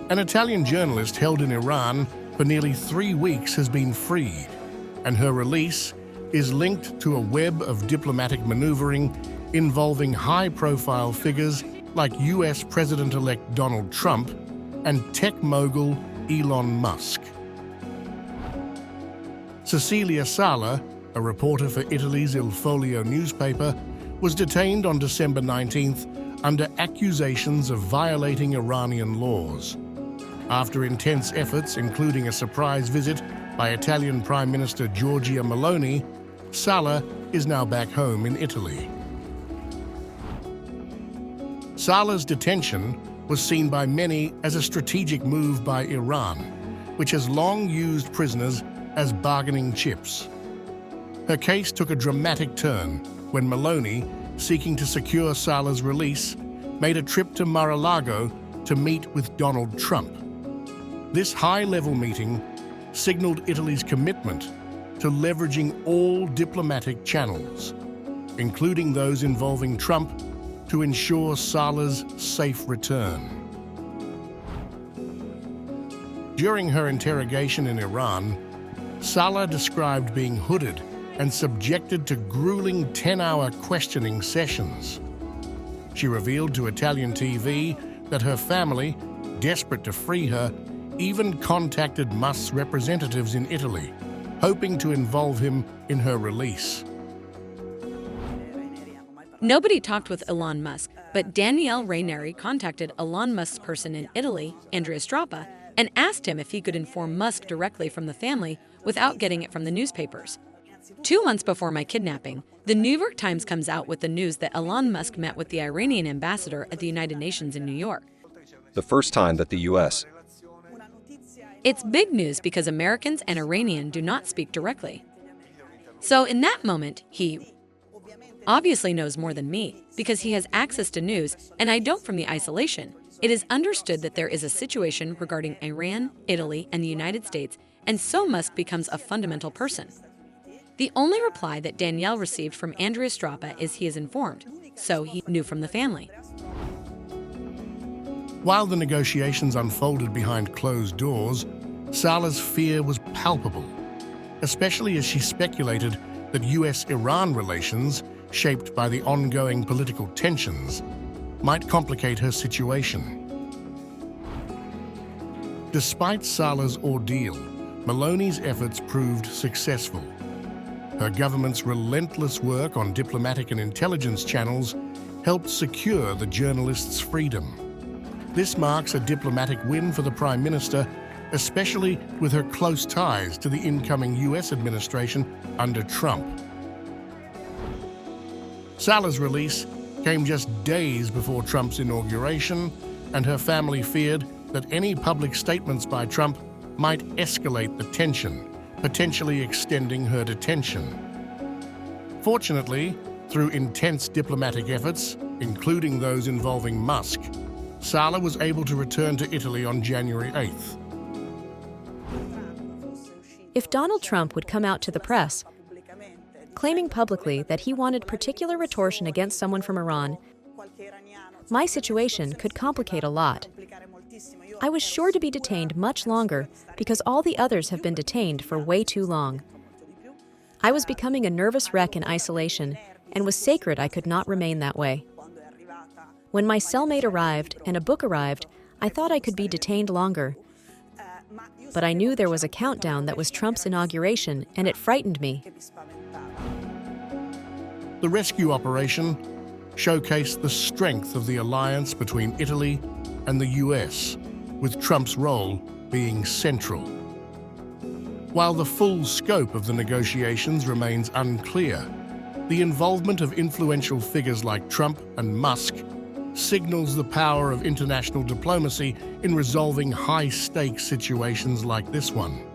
An Italian journalist held in Iran for nearly 3 weeks has been freed, and her release is linked to a web of diplomatic maneuvering involving high-profile figures like U.S. President-elect Donald Trump and tech mogul Elon Musk. Cecilia Sala, a reporter for Italy's Il Foglio newspaper, was detained on December 19th under accusations of violating Iranian laws. After intense efforts, including a surprise visit by Italian Prime Minister Giorgia Meloni, Sala is now back home in Italy. Sala's detention was seen by many as a strategic move by Iran, which has long used prisoners as bargaining chips. Her case took a dramatic turn when Meloni, seeking to secure Sala's release, made a trip to Mar-a-Lago to meet with Donald Trump. This high-level meeting signaled Italy's commitment to leveraging all diplomatic channels, including those involving Trump, to ensure Sala's safe return. During her interrogation in Iran, Sala described being hooded and subjected to grueling 10-hour questioning sessions. She revealed to Italian TV that her family, desperate to free her, even contacted Musk's representatives in Italy, hoping to involve him in her release. Nobody talked with Elon Musk, but Daniele Raineri contacted Elon Musk's person in Italy, Andrea Strappa, and asked him if he could inform Musk directly from the family without getting it from the newspapers. 2 months before my kidnapping, the New York Times comes out with the news that Elon Musk met with the Iranian ambassador at the United Nations in New York. The first time that the U.S. It's big news because Americans and Iranian do not speak directly. So in that moment, he obviously knows more than me because he has access to news and I don't from the isolation. It is understood that there is a situation regarding Iran, Italy, and the United States, and so Musk becomes a fundamental person. The only reply that Danielle received from Andrea Strappa is he is informed, so he knew from the family. While the negotiations unfolded behind closed doors, Sala's fear was palpable, especially as she speculated that U.S. Iran relations, shaped by the ongoing political tensions, might complicate her situation. Despite Sala's ordeal, Meloni's efforts proved successful. Her government's relentless work on diplomatic and intelligence channels helped secure the journalist's freedom. This marks a diplomatic win for the Prime Minister, especially with her close ties to the incoming U.S. administration under Trump. Sala's release came just days before Trump's inauguration, and her family feared that any public statements by Trump might escalate the tension, potentially extending her detention. Fortunately, through intense diplomatic efforts, including those involving Musk, Sala was able to return to Italy on January 8th. If Donald Trump would come out to the press, claiming publicly that he wanted particular retortion against someone from Iran, my situation could complicate a lot. I was sure to be detained much longer because all the others have been detained for way too long. I was becoming a nervous wreck in isolation and was sacred I could not remain that way. When my cellmate arrived and a book arrived, I thought I could be detained longer. But I knew there was a countdown that was Trump's inauguration, and it frightened me. The rescue operation showcased the strength of the alliance between Italy and the U.S., with Trump's role being central. While the full scope of the negotiations remains unclear, the involvement of influential figures like Trump and Musk signals the power of international diplomacy in resolving high-stakes situations like this one.